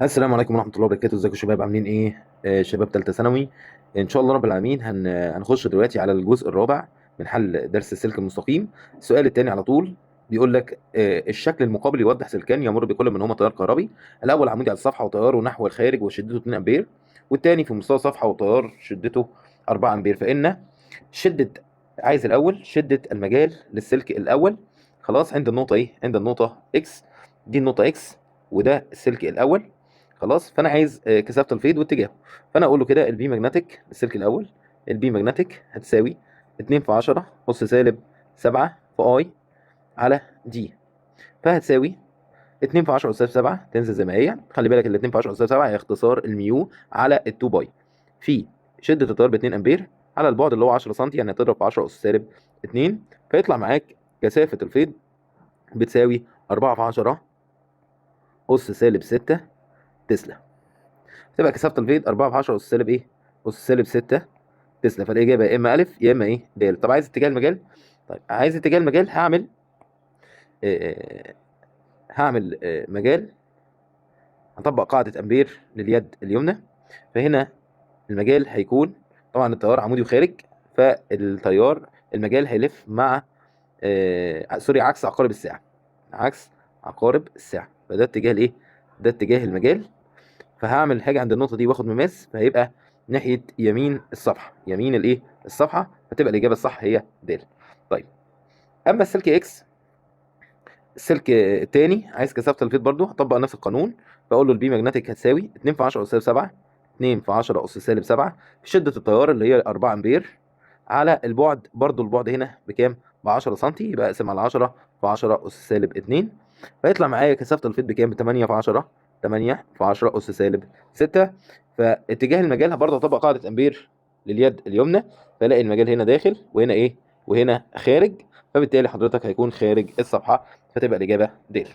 السلام عليكم ورحمة الله وبركاته. ازيكم يا شباب؟ عاملين ايه؟ شباب ثالثة ثانوي. ان شاء الله رب العالمين هنخش دلوقتي على الجزء الرابع من حل درس السلك المستقيم. السؤال الثاني على طول بيقول لك الشكل المقابل يوضح سلكان يمر بكل منهما تيار كهربي. الاول عمودي على الصفحة وتياره نحو الخارج وشدته 2 امبير، والثاني في مستوى الصفحة وتيار شدته 4 امبير. فإن شدة عايز الاول شدة المجال للسلك الاول. خلاص، عند النقطة ايه؟ عند النقطة اكس. دي النقطة اكس وده السلك الاول. خلاص، فانا عايز كثافه الفيض واتجاهه. فانا اقول له كده البي ماجنتيك السلك الاول، البي ماجنتيك هتساوي 2 في 10 اس سالب 7 في اي على دي. فهتساوي 2 في 10 اس سالب 7 تنزل زي ما هي. خلي بالك ال 2 في 10 اس سالب 7 هي اختصار الميو على ال 2 باي في شده التيار ب 2 امبير على البعد اللي هو 10 سم، يعني هتضرب في 10 اس سالب 2. فيطلع معاك كثافه الفيض بتساوي 4 في 10 اس سالب 6 تسلا. تبقى كثافه الفيض 4 في 10 اس سالب ايه؟ اس سالب 6 تسلا. فالاجابه يا اما الف يا اما ايه د. طب عايز اتجاه المجال؟ طيب عايز اتجاه المجال هعمل آه، مجال. هطبق قاعده امبير لليد اليمنى. فهنا المجال هيكون طبعا التيار عمودي وخارج، فالتيار المجال هيلف مع سوري عكس عقارب الساعه. عكس عقارب الساعه، فده اتجاه الايه؟ ده اتجاه المجال. فهعمل حاجه عند النقطه دي واخد مماس، فهيبقى ناحيه يمين الصفحه، يمين الايه؟ الصفحه. فتبقى الاجابه الصح هي د. طيب، اما السلك اكس، السلك التاني عايز كثافه الفيض برضو، هطبق نفس القانون. بقول له البي ماجنتيك هتساوي 2 في 10 اس سالب 7، 2 في 10 اس سالب 7 في شده التيار اللي هي 4 امبير على البعد. برضو البعد هنا بكام؟ ب 10 سم، يبقى اقسم على 10 في 10 اس سالب 2. فيطلع معايا كثافه الفيض بكام؟ ب 8 في 10، 8 في 10 اس سالب 6. فاتجاه المجال برضه هطبق قاعده امبير لليد اليمنى، فلاقي المجال هنا داخل وهنا ايه؟ وهنا خارج. فبالتالي حضرتك هيكون خارج الصفحه، فتبقى الاجابه د.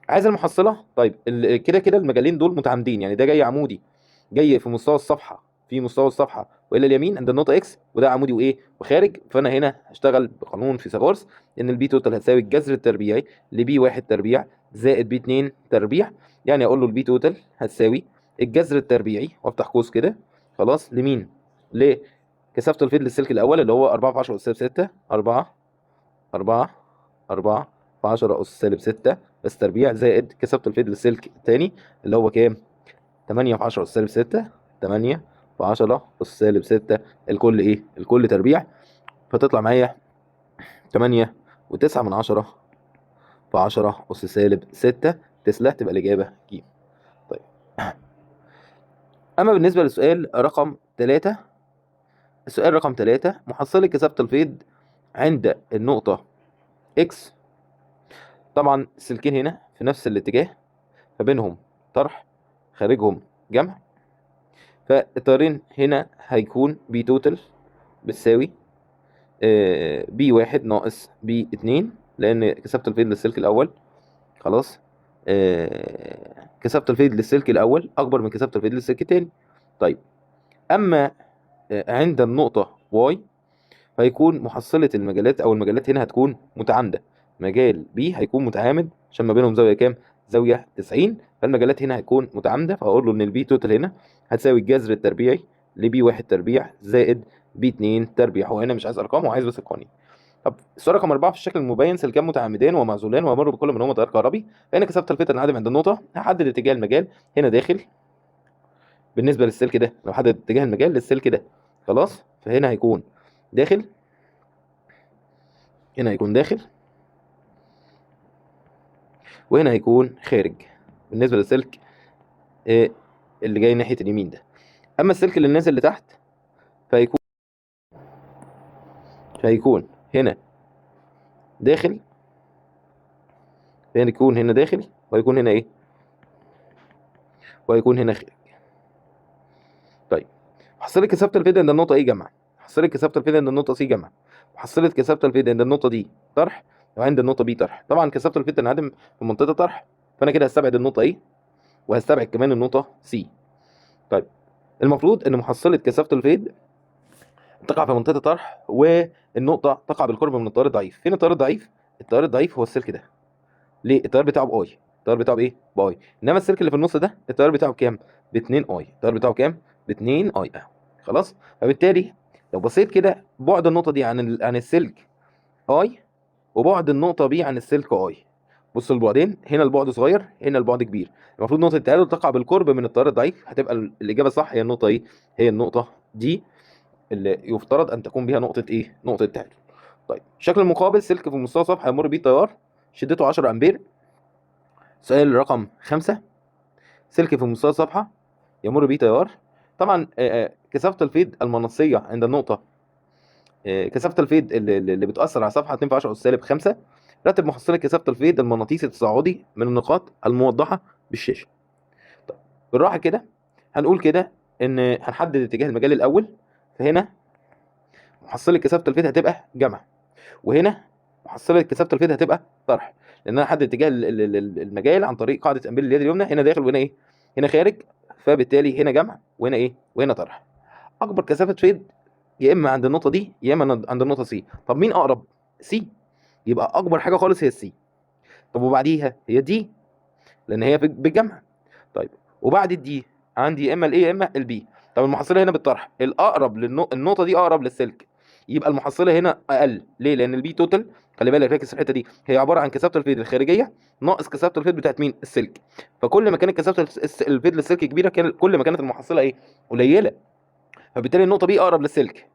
عايز المحصله. طيب كده كده المجالين دول متعامدين، يعني ده جاي عمودي، جاي في مستوى الصفحه، في مستوى الصفحه والى اليمين عند النقطه اكس، وده عمودي وايه؟ وخارج. فانا هنا هشتغل بقانون فيثاغورس ان البي توتال هتساوي الجذر التربيعي لبي 1 تربيع زائد بي 2 تربيع. يعني اقول له البي توتال هتساوي الجذر التربيعي وافتح قوس كده. خلاص، لمين؟ لكثافه الفيض للسلك الاول اللي هو 4 في 10 اس 6، 4 4 4 في 10 اس سالب 6 بس تربيع، زائد كثافه الفيض للسلك الثاني اللي هو كام؟ 8 في 10 اس سالب 6، 8 في 10 اس سالب 6 الكل ايه؟ الكل تربيع. فتطلع معايا 8 و9 من 10 في 10 اس سالب 6 تسلا. تبقى الاجابه ج. طيب، اما بالنسبه للسؤال رقم 3، السؤال رقم 3 محصله كثافه الفيض عند النقطه اكس. طبعا السلكين هنا في نفس الاتجاه، فبينهم طرح، خارجهم جمع. فالتيارين هنا هيكون بي توتال بتساوي بي 1 ناقص بي 2، لان كثافه الفيض للسلك الاول خلاص كثافه الفيض للسلك الاول اكبر من كثافه الفيض للسلك الثاني. طيب، اما عند النقطه واي فهيكون محصله المجالات او المجالات هنا هتكون متعامده. مجال بي هيكون متعامد عشان ما بينهم زاويه كام؟ زاويه 90. فالمجالات هنا هتكون متعامده، فاقول له ان البي توتال هنا هتساوي الجذر التربيعي لبي 1 تربيع زائد بي 2 تربيع. هو هنا مش عايز ارقام، هو عايز بس القوانين. طب السؤال رقم 4، في الشكل المبين سلكان متعامدان ومعزولان ويمر بكل منهما تيار كهربي. فهنا كثافه الفيض تنعدم عند النقطه. هحدد اتجاه المجال هنا داخل بالنسبه للسلك ده. لو حدد اتجاه المجال للسلك ده خلاص، فهنا هيكون داخل، هنا هيكون داخل، وهنا هيكون خارج بالنسبه للسلك اللي جاي ناحيه اليمين ده. اما السلك اللي نازل لتحت فهيكون هنا داخل، هنا يكون هنا داخل، وهيكون هنا ايه؟ وهيكون هنا خارج. طيب، حصلت كثافه الفيض عند النقطه ايه جمع، حصلت كثافه الفيض عند النقطه سي جمع، وحصلت كثافه الفيض عند النقطه دي طرح، وعند النقطه بي طرح. طبعا كثافه الفيض تنعدم في منطقه طرح، فانا كده هستبعد النقطه ايه وهستبعد كمان النقطه سي. طيب، المفروض ان محصله كثافه الفيض تقع في منطقه طرح والنقطه تقع بالقرب من التيار الضعيف. فين التيار الضعيف؟ التيار الضعيف هو السلك ده. ليه؟ التيار بتاعه باي. التيار بتاعه بايه؟ باي. انما السلك اللي في النص ده التيار بتاعه بكام؟ ب 2 اي. التيار بتاعه كام؟ ب 2 اي خلاص. فبالتالي لو بصيت كده بعد النقطه دي عن السلك اي، وبعد النقطه بي عن السلك اي. بص البعدين، هنا البعد صغير، هنا البعد كبير. المفروض نقطه التعادل تقع بالقرب من التيار الضعيف. هتبقى الاجابه صح هي النقطه ايه؟ هي النقطه دي اللي يفترض ان تكون بها نقطه ايه؟ نقطه تعادل. طيب الشكل المقابل، سلك في مستوى سطح يمر بيه تيار شدته 10 امبير. سؤال رقم 5. سلك في مستوى صفحه يمر بيه تيار. طبعا كثافه الفيض المنصيه عند النقطه، كثافه الفيض اللي بتاثر على صفحه 2 في 10 اس سالب 5. رتب محصله كثافه الفيض المغناطيسي التصاعدي من النقاط الموضحه بالشاشه. طيب بالراحه كده هنقول كده ان هنحدد اتجاه المجال الاول. فهنا محصله كثافه الفيض هتبقى جمع، وهنا محصله كثافه الفيض هتبقى طرح، لان انا هحدد اتجاه المجال عن طريق قاعده امبير اليد اليمنى. هنا داخل وهنا ايه؟ هنا خارج. فبالتالي هنا جمع وهنا ايه؟ وهنا طرح. اكبر كثافه فيض يا اما عند النقطه دي يا اما عند النقطه سي. طب مين اقرب؟ سي. يبقى اكبر حاجه خالص هي السي. طب وبعديها هي دي، لان هي بالجمع. طيب وبعد الدي عندي يا اما الاي يا اما البي. طب المحصله هنا بالطرح، الاقرب النقطه دي اقرب للسلك، يبقى المحصله هنا اقل. ليه؟ لان البي توتال، خلي بالك ركز في الحته دي، هي عباره عن كثافه الفيض الخارجيه ناقص كثافه الفيض بتاعت مين؟ السلك. فكل ما كانت كثافه الفيض للسلك كبيره كل ما كانت المحصله ايه؟ قليله. فبالتالي النقطه بي اقرب للسلك،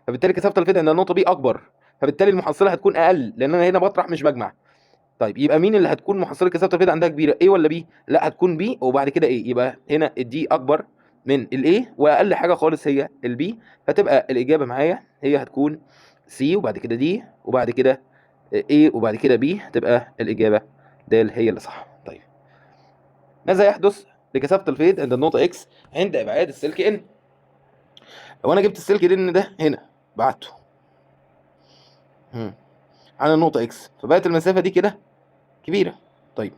فبالتالي كثافه الفيض عند النقطه بي اكبر، فبالتالي المحصله هتكون اقل لان انا هنا بطرح مش بجمع. طيب يبقى مين اللي هتكون محصله كثافه الفيض عندها كبيره؟ ايه ولا بي؟ لا هتكون بي وبعد كده ايه. يبقى هنا الدي اكبر من الايه واقل حاجه خالص هي البي. فتبقى الاجابه معايا هي هتكون سي وبعد كده دي وبعد كده ايه وبعد كده بي. هتبقى الاجابه د هي اللي صح. طيب ماذا يحدث لكثافه الفيض عند النقطه اكس عند ابعاد السلك ان؟ لو انا جبت السلك ان ده هنا بعته عن النقطه اكس، فبقت المسافه دي كده كبيره. طيب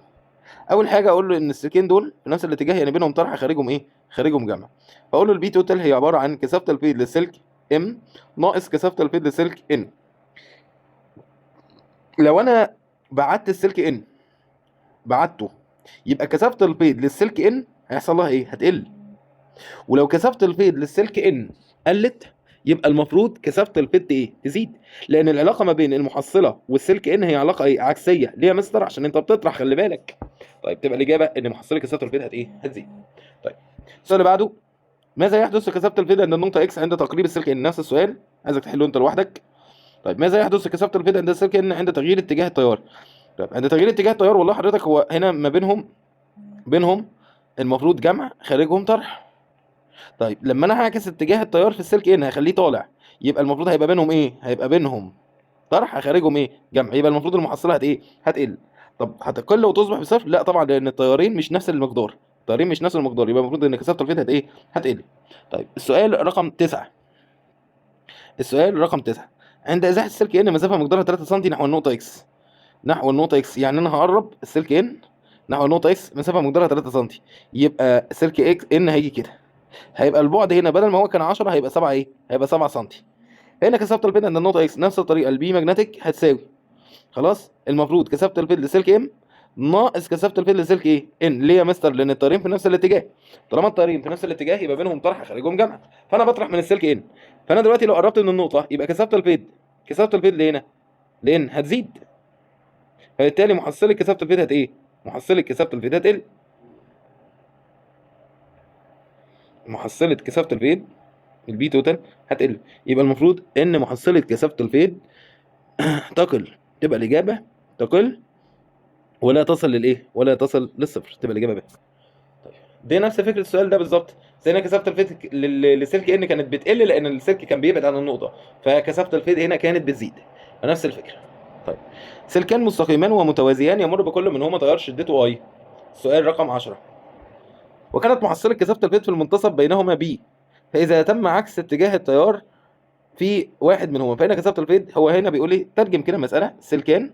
اول حاجه اقول له ان السلكين دول في نفس الاتجاه، يعني بينهم طرح خارجهم ايه؟ خارجهم جمع. فاقول له البي توتال هي عباره عن كثافه الفيض للسلك ام ناقص كثافه الفيض للسلك ان. لو انا بعدت السلك ان، بعدته، يبقى كثافه الفيض للسلك ان هيحصل لها ايه؟ هتقل. ولو كثافه الفيض للسلك ان قلت، يبقى المفروض كثافه الفيض ايه؟ تزيد. لان العلاقه ما بين المحصله والسلك ان هي علاقه ايه؟ عكسيه. ليه يا مستر؟ عشان انت بتطرح، خلي بالك. طيب تبقى الاجابه ان محصله كثافه الفيض هتزيد. طيب السؤال اللي بعده، ماذا يحدث لكثافه الفيض عند النقطه اكس عند تقريب السلك ان؟ نفس السؤال، عايزك تحله انت لوحدك. طيب ماذا يحدث لكثافه الفيض عند السلك ان عند تغيير اتجاه التيار؟ طيب عند تغيير اتجاه التيار، والله حضرتك هو هنا ما بينهم المفروض جمع، خارجهم طرح. طيب لما انا هعكس اتجاه التيار في السلك ان هخليه طالع، يبقى المفروض هيبقى بينهم ايه؟ هيبقى بينهم طرح، خارجهم ايه؟ جمع. يبقى المفروض المحصله ايه؟ هتقل. طب هتقل وتصبح بصفر؟ لا طبعا، لان التيارين مش نفس المقدار. التيارين مش نفس المقدار، يبقى المفروض ان كثافه الفيض ايه؟ هتقل. طيب السؤال رقم 9. السؤال رقم 9، عند ازاحه السلك ان مسافه مقدارها 3 سم نحو النقطه اكس. نحو النقطه اكس يعني انا هقرب السلك ان نحو النقطه اكس، مسافه مقدارها 3 سم. يبقى سلك اكس ان هيجي كده، هيبقى البعد هنا بدل ما هو كان 10 هيبقى 7 ايه؟ هيبقى 7 سم. هنا كثافه الفيض عند النقطه اكس نفس الطريقه البي ماجنتيك هتساوي، خلاص، المفروض كثافه الفيض لسلك ام ناقص كثافه الفيض لسلك ايه؟ ان. ليه يا مستر؟ لان الطيارين في نفس الاتجاه. طالما الطيارين في نفس الاتجاه يبقى بينهم طرح خارجهم جمع. فانا بطرح من السلك ان. فانا دلوقتي لو قربت من النقطه يبقى كثافه الفيض لهنا لان هتزيد. فبالتالي محصله كثافه الفيض ايه؟ محصله كثافه الفيض هتقل. محصله كثافه الفيض البي توتال هتقل. يبقى المفروض ان محصله كثافه الفيض تقل. تبقى الاجابه تقل ولا تصل للايه؟ ولا تصل للصفر. تبقى الاجابه ب. طيب دي نفس فكره السؤال ده بالظبط. زي ان كثافه الفيض للسلك ان كانت بتقل لان السلك كان بيبعد عن النقطه، فكثافه الفيض هنا كانت بتزيد. فنفس الفكره. طيب سلكان مستقيمان ومتوازيان يمر بكل منهما تيار شدته اي. السؤال رقم 10، وكانت محصله كثافه الفيض في المنتصف بينهما بي، فاذا تم عكس اتجاه التيار في واحد منهما فإن كثافة الفيض، هو هنا بيقول لي ترجم كده المسألة، سلكان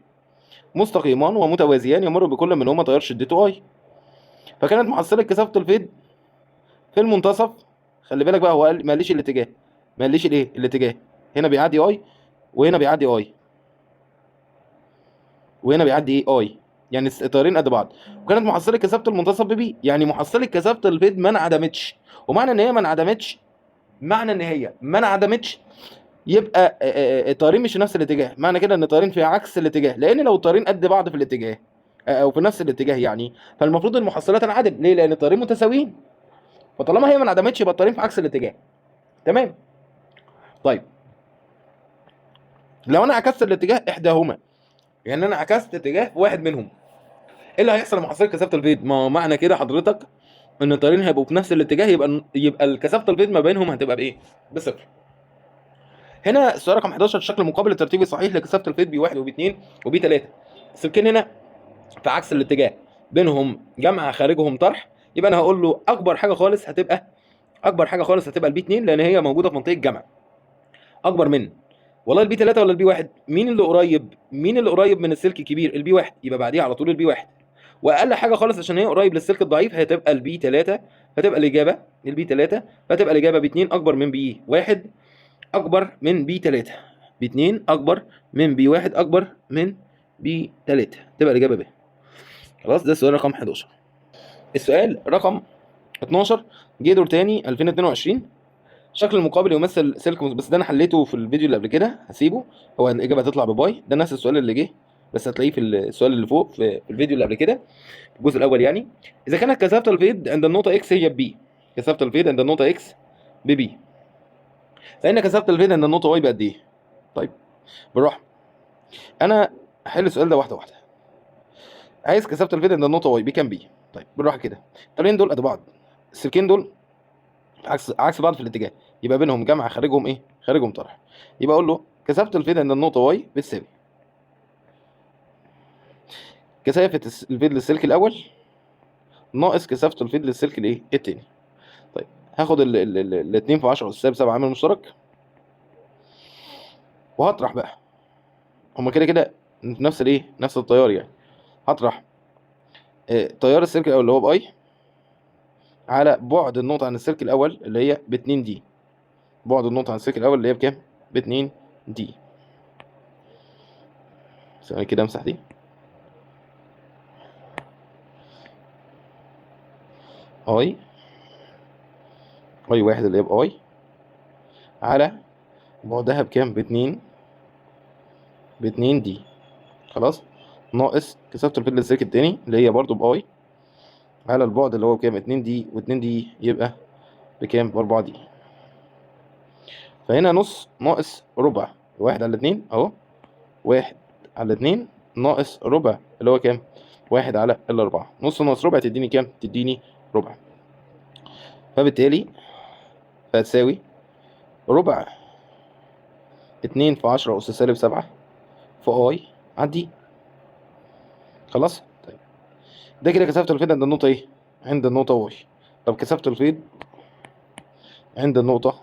مستقيمان ومتوازيان يمر بكل منهما تيار شدته اي. فكانت محصلة كثافة الفيض في المنتصف، خلي بالك بقى، هو قال ما قاليش الاتجاه، ما قاليش الايه؟ الاتجاه. هنا بيعدي اي وهنا بيعدي اي وهنا بيعدي ايه؟ اي. يعني التيارين قد بعض، وكانت محصله كثافه المنتصف ببي، يعني محصله كثافه الفيض ما انعدمتش. ومعنى ان هي ما انعدمتش، معنى ان هي ما انعدمتش يبقى الطيارين مش في نفس الاتجاه. معنى كده ان الطيارين في عكس الاتجاه، لان لو الطيارين قد بعض في الاتجاه او في نفس الاتجاه يعني، فالمفروض المحصله تنعدم. ليه؟ لان الطيارين متساويين. فطالما هي ما انعدمتش يبقى الطيارين في عكس الاتجاه. تمام. طيب لو انا عكست الاتجاه احداهما، يعني انا عكست اتجاه واحد منهم، ايه اللي هيحصل لما حصلت كثافه الفيض؟ ما هو معنى كده حضرتك ان الطيارين هيبقوا في نفس الاتجاه، يبقى كثافه الفيض ما بينهم هتبقى بايه؟ بصفر. هنا السؤال رقم 11، الشكل المقابل الترتيبي الصحيح لكثافه الفيض بي 1 وبي 2 وبي 3. السلكين هنا في عكس الاتجاه، بينهم جمع خارجهم طرح. يبقى انا هقول له اكبر حاجه خالص هتبقى البي 2، لان هي موجوده في منطقه جمع. اكبر من، والله البي 3 ولا البي 1؟ مين اللي قريب من السلك الكبير؟ البي 1، يبقى بعديها على طول البي 1. واقل حاجه خالص عشان هي قريب للسلك الضعيف هتبقى البي 3، فتبقى الاجابه البي 3، فتبقى الاجابه ب 2 اكبر من بي 1 اكبر من بي 3، ب 2 اكبر من بي 1 اكبر من بي 3، تبقى الاجابه ب. خلاص ده السؤال رقم 11. السؤال رقم 12 جه دور تاني 2022. الشكل المقابل يمثل سلك بس ده انا حليته في الفيديو اللي قبل كده، هسيبه. هو الاجابه هتطلع بباي، ده نفس السؤال اللي جه، بس هتلاقيه في السؤال اللي فوق في الفيديو اللي قبل كده، الجزء الاول يعني. اذا كانت كثافه الفيض عند النقطه اكس هي بي، كثافه الفيض عند النقطه اكس ببي، فان كثافه الفيض عند النقطه واي بقد ايه؟ طيب بالراحه، انا هحل السؤال ده واحده واحده. عايز كثافه الفيض عند النقطه واي بكام بي؟ طيب بالراحه كده، الطريقين دول قد بعض، السلكين دول عكس بعض في الاتجاه، يبقى بينهم جمع خارجهم ايه؟ خارجهم طرح. يبقى اقول له كثافه الفيض عند النقطه واي بتساوي كثافه الفيض للسلك الاول ناقص كثافه الفيض للسلك الايه؟ التاني. طيب هاخد الاثنين في 10 اس 7 عامل مشترك، وهطرح بقى، هما كده كده نفس الايه؟ نفس التيار يعني. هطرح تيار السلك الاول اللي هو باي على بعد النقطه عن السلك الاول اللي هي ب 2 دي. بعد النقطه عن السلك الاول اللي هي بكام؟ ب 2 دي. ثواني كده امسح دي. اي واحد اللي هي باي على بعدها بكام؟ ب 2 دي. خلاص، ناقص كثافه الفيض للسلك التاني اللي هي برضو باي على البعد اللي هو بكام؟ 2 دي، و2 دي يبقى بكام؟ ب 4 دي. فهنا نص ناقص ربع، واحد على 2 اهو، واحد على 2 ناقص ربع اللي هو كام؟ واحد على الأربعة. نص ناقص ربع تديني كام؟ تديني ربع. فبالتالي هتساوي ربع 2 في 10 أس سالب 7 في اي على دي. خلاص. طيب ده كده كثافة الفيض عند النقطة ايه؟ عند النقطة واي. طب كثافة الفيض عند النقطة،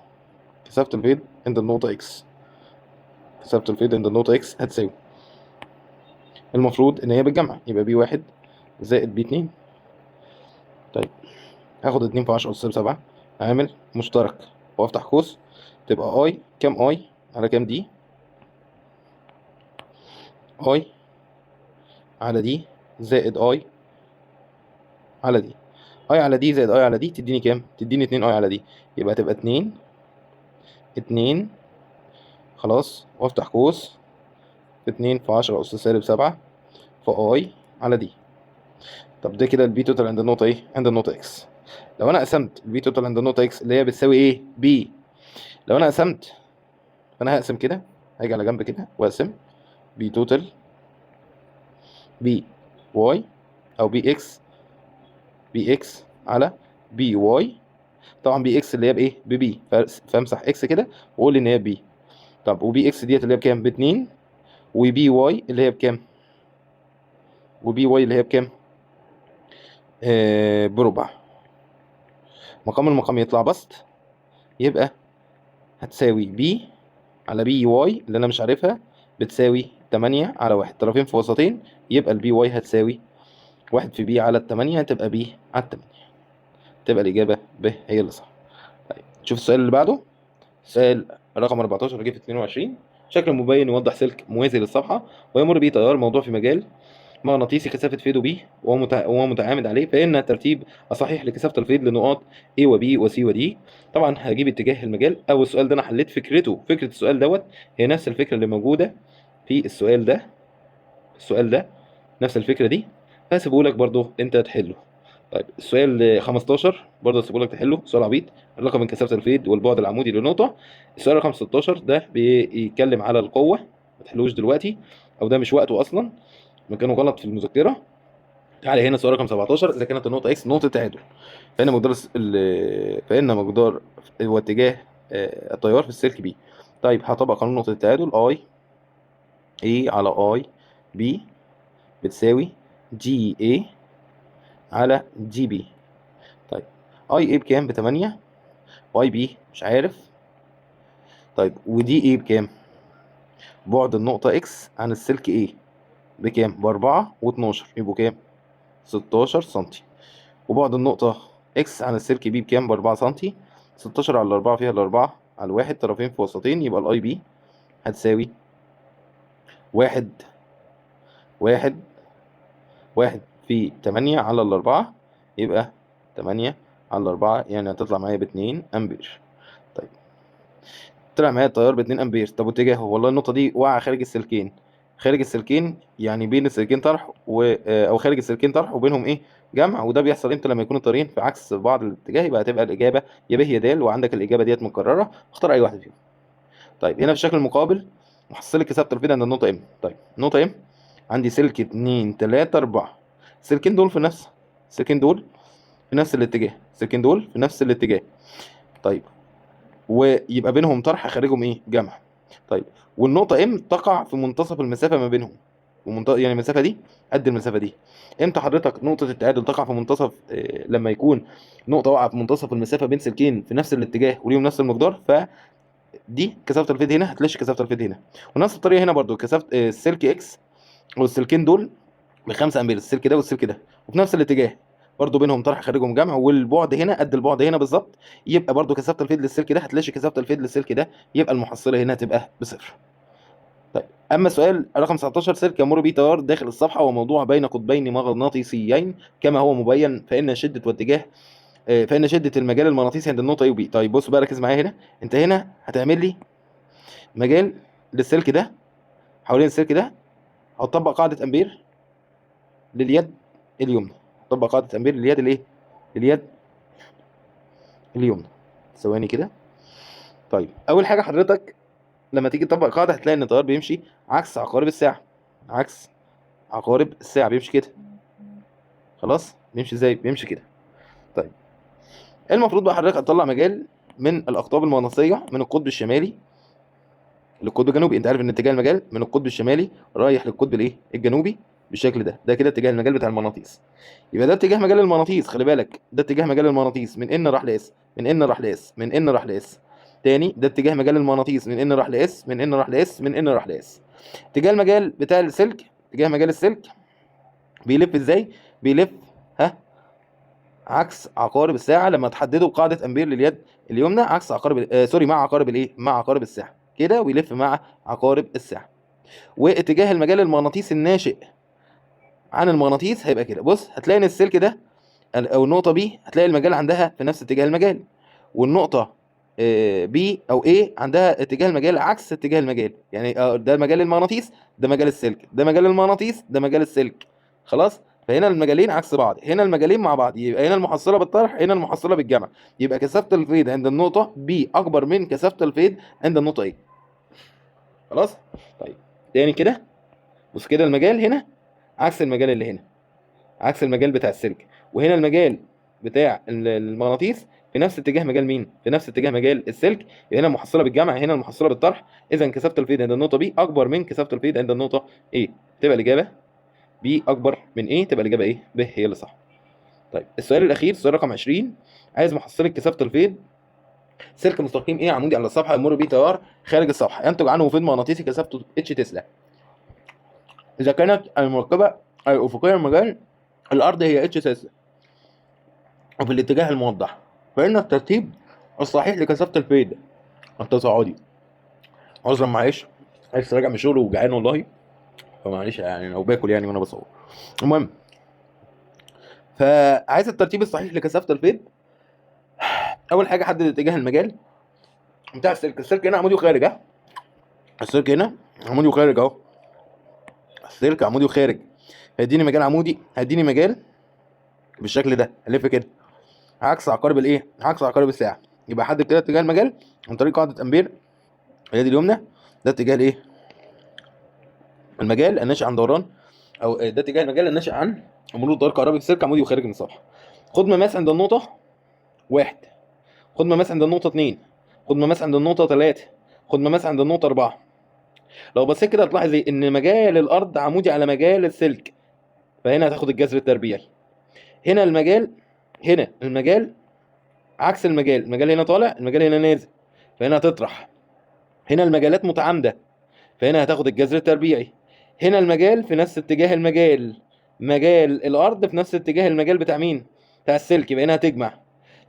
كثافة الفيض عند النقطة اكس، كثافة الفيض عند النقطة اكس هتساوي، المفروض ان هي بالجمع، يبقى بي 1 زائد بي 2. طيب هاخد 2 في 10 أس سالب 7 عامل مشترك، وافتح قوس، تبقى اي كام؟ اي على كام دي؟ اي على دي زائد اي على دي. اي على دي زائد اي على دي تديني كام؟ تديني 2 اي على دي، يبقى تبقى 2 خلاص، وافتح قوس، 2 في 10 أس سالب 7 في اي على دي. طب ده كده البي توتال عند النقطة ايه؟ عند النقطة اكس. لو انا قسمت البي توتال عند النقطة اكس اللي هي بتساوي ايه؟ بي. لو انا قسمت، فانا هقسم كده، هاجي على جنب كده واقسم بي توتال بي واي او بي اكس على بي واي. طبعا بي اكس اللي هي بايه؟ ببي، فامسح اكس كده واقول ان هي بي. طب وبي اكس ديت اللي هي بكام؟ ب2، وبي واي اللي هي بكام؟ وبي واي اللي هي بكام؟ بربع. مقام المقام يطلع بسط، يبقى هتساوي بي على بي واي اللي انا مش عارفها بتساوي 8 على 1، طرفين في وسطين، يبقى البي واي هتساوي 1 في بي على 8، تبقى بي على 8، تبقى الإجابة ب هي اللي صح. طيب شوف السؤال اللي بعده، سؤال رقم 14 جه في 22. شكل مبين يوضح سلك موازي للصفحة ويمر به تيار موضوع في مجال مغناطيسي كثافة فيده B وهو متعامد عليه، فإن الترتيب الصحيح لكثافة الفيض لنقاط A و B و C و D. طبعا هجيب اتجاه المجال. أو السؤال ده أنا حليت فكرته، فكرة السؤال دوت هي نفس الفكرة اللي موجودة في السؤال ده. السؤال ده نفس الفكرة دي، فهسيبه لك برضه أنت تحله. طيب السؤال 15 برضه هسيبه لك تحله، سؤال عبيط، العلاقة بين كثافة الفيض والبعد العمودي للنقطة. السؤال رقم 16 ده بيتكلم على القوة، ما تحلوش دلوقتي أو ده مش وقته أصلا، مكانه غلط في المذكرة. تعالى هنا سؤال رقم 17، إذا كانت النقطة إكس نقطة تعادل، فإن مقدار واتجاه التيار في السلك بي. طيب هطبق قانون نقطة التعادل، اي اي على اي بي بتساوي جي اي على جي بي. طيب اي اي بكام؟ ب8، واي بي مش عارف. طيب ودي اي بكام؟ بعد النقطة اكس عن السلك ايه بكام؟ ب4 و12، يبقوا كام؟ 16 سنتي. وبعد النقطة اكس عن السلك بي بكام؟ ب4 سنتي. 16 على 4 فيها ال4 على الواحد، طرفين في وسطين، يبقى الاي بي هتساوي واحد واحد واحد في 8 على 4، يبقى 8 على 4 يعني هتطلع معايا ب2 أمبير. طيب طلع معايا التيار ب2 أمبير. طب واتجاهه؟ والله النقطة دي واقعة خارج السلكين. خارج السلكين يعني بين السلكين طرح أو خارج السلكين طرح وبينهم إيه؟ جمع. وده بيحصل إمتى؟ لما يكونوا الطريقين في عكس بعض الاتجاه. يبقى هتبقى الإجابة يا ب يا د، وعندك الإجابة ديت مكررة، اختار أي واحدة فيهم. طيب هنا في الشكل المقابل محصلة كثافة الفيض عند النقطة ام. طيب النقطة ام عندي سلك 2 3 4، السلكين دول في نفس الاتجاه، السلكين دول في نفس الاتجاه. طيب ويبقى بينهم طرح خارجهم ايه؟ جمع. طيب والنقطة ام تقع في منتصف المسافة ما بينهم، يعني المسافة دي قد المسافة دي. امتى حضرتك نقطة التعادل تقع في منتصف؟ لما يكون نقطة واقعة في منتصف المسافة بين سلكين في نفس الاتجاه وليهم نفس المقدار، دي كثافه الفيض هنا هتلاقي كثافه الفيض هنا. ونفس الطريقه هنا برضو كثافه السلك اكس والسلكين دول ب5 امبير، السلك ده والسلك ده، وفي نفس الاتجاه برضو بينهم طرح خارجهم جمع، والبعد هنا قد البعد هنا بالظبط. يبقى برضو كثافه الفيض للسلك ده هتلاقي كثافه الفيض للسلك ده، يبقى المحصله هنا هتبقى بصفر. طيب اما السؤال رقم 19، سلك يمر به تيار داخل الصفحه وموضوع بين قطبين مغناطيسيين كما هو مبين، فإن شدة المجال المغناطيسي عند النقطة A و B. طيب بص بقى ركز معايا هنا. أنت هنا هتعمل لي مجال للسلك ده، حوالين السلك ده هتطبق قاعدة أمبير لليد اليمنى. هتطبق قاعدة أمبير لليد الإيه؟ لليد اليمنى. ثواني كده. طيب أول حاجة حضرتك لما تيجي تطبق قاعدة هتلاقي إن التيار بيمشي عكس عقارب الساعة. عكس عقارب الساعة بيمشي كده. خلاص؟ بيمشي إزاي؟ بيمشي كده. طيب المفروض بقى حضرتك هتطلع مجال من الأقطاب المغناطيسية من القطب الشمالي للقطب الجنوبي. انت عارف ان اتجاه المجال من القطب الشمالي رايح للقطب الايه؟ الجنوبي، بالشكل ده. ده كده اتجاه المجال بتاع المغناطيس. يبقى ده اتجاه مجال المغناطيس، خلي بالك ده اتجاه مجال المغناطيس من ان راح لاس، من ان راح لاس، من ان راح لاس. تاني ده اتجاه مجال المغناطيس من ان راح لاس، من ان راح لاس، من ان راح لاس. اتجاه المجال بتاع السلك، اتجاه مجال السلك بيلف ازاي؟ بيلف ها عكس عقارب الساعه لما تحددوا قاعده امبير لليد اليمنى، عكس عقارب سوري مع عقارب الايه؟ مع عقارب الساعه كده، ويلف مع عقارب الساعه. واتجاه المجال المغناطيسي الناشئ عن المغناطيس هيبقى كده. بص هتلاقي ان السلك ده او النقطه بي هتلاقي المجال عندها في نفس اتجاه المجال، والنقطه بي او ايه عندها اتجاه المجال عكس اتجاه المجال. يعني ده مجال المغناطيس، ده مجال السلك، ده مجال المغناطيس، ده مجال السلك. خلاص؟ فهنا المجالين عكس بعض، هنا المجالين مع بعض، يبقى هنا المحصله بالطرح، هنا المحصله بالجمع. يبقى كثافه الفيض عند النقطه بي اكبر من كثافه الفيض عند النقطه ايه. خلاص؟ طيب تاني كده. بص كده المجال هنا عكس المجال اللي هنا، عكس المجال بتاع السلك. وهنا المجال بتاع المغناطيس في نفس اتجاه مجال مين؟ في نفس اتجاه مجال السلك. هنا المحصله بالجمع، هنا المحصله بالطرح. اذا كثافه الفيض عند النقطه بي اكبر من كثافه الفيض عند النقطه ايه. تبقى الاجابه بي اكبر من ايه، تبقى الاجابه ايه؟ ب هي اللي صح. طيب السؤال الاخير، السؤال رقم 20، عايز محصله كثافه الفيض سلك مستقيم ايه عمودي على الصفحه يمر به تيار خارج الصفحه ينتج عنه فيض مغناطيسي كثافته اتش تسلا. اذا كانت المركبه الافقيه المجال الارض هي اتش تسلا وفي الاتجاه الموضح، فإن الترتيب الصحيح لكثافة الفيض التصاعدي. عذرا معلش، عايز راجع من الشغل وجعان والله، فمعلش يعني لو باكل يعني وانا بصور. المهم، فعايز الترتيب الصحيح لكثافه الفيض. اول حاجه حدد اتجاه المجال بتاع السلك. السلك هنا عمودي وخارج، ها، السلك هنا عمودي وخارج اهو، السلك عمودي وخارج. هيديني مجال عمودي، هيديني مجال بالشكل ده، الف كده عكس عقارب الايه، عكس عقارب الساعه. يبقى حدد كده اتجاه المجال عن طريق قاعده امبير. اليد اليمنى ده اتجاه الايه، المجال الناشئ عن دوران، او ده اتجاه المجال الناشئ عن مرور تيار كهربي في سلك عمودي وخارج من السطح. خد مماس عند النقطه 1، خد مماس عند النقطه 2، خد مماس عند النقطه 3، خد مماس عند النقطه 4. لو بصيت كده هتلاحظ ايه، ان مجال الارض عمودي على مجال السلك، فهنا هتاخد الجذر التربيعي. هنا المجال، هنا المجال عكس المجال، المجال هنا طالع، المجال هنا نازل، فهنا هتطرح. هنا المجالات متعامده، فهنا هتاخد الجذر التربيعي. هنا المجال في نفس اتجاه المجال، مجال الارض في نفس اتجاه المجال بتاع مين، بتاع السلك، يبقى هنا هتجمع.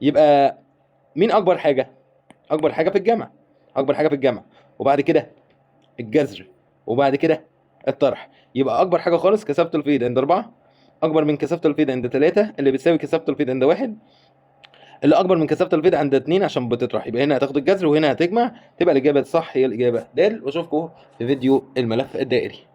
يبقى مين اكبر حاجه؟ اكبر حاجه في الجمع، اكبر حاجه في الجمع، وبعد كده الجذر، وبعد كده الطرح. يبقى اكبر حاجه خالص كثافه الفيض عند 4، اكبر من كثافه الفيض عند 3 اللي بتساوي كثافه الفيض عند 1، اللي اكبر من كثافه الفيض عند 2 عشان بتطرح. يبقى هنا هتاخد الجذر وهنا هتجمع، تبقى الاجابه الصح هي الاجابه د. واشوفكم في فيديو الملف الدائري.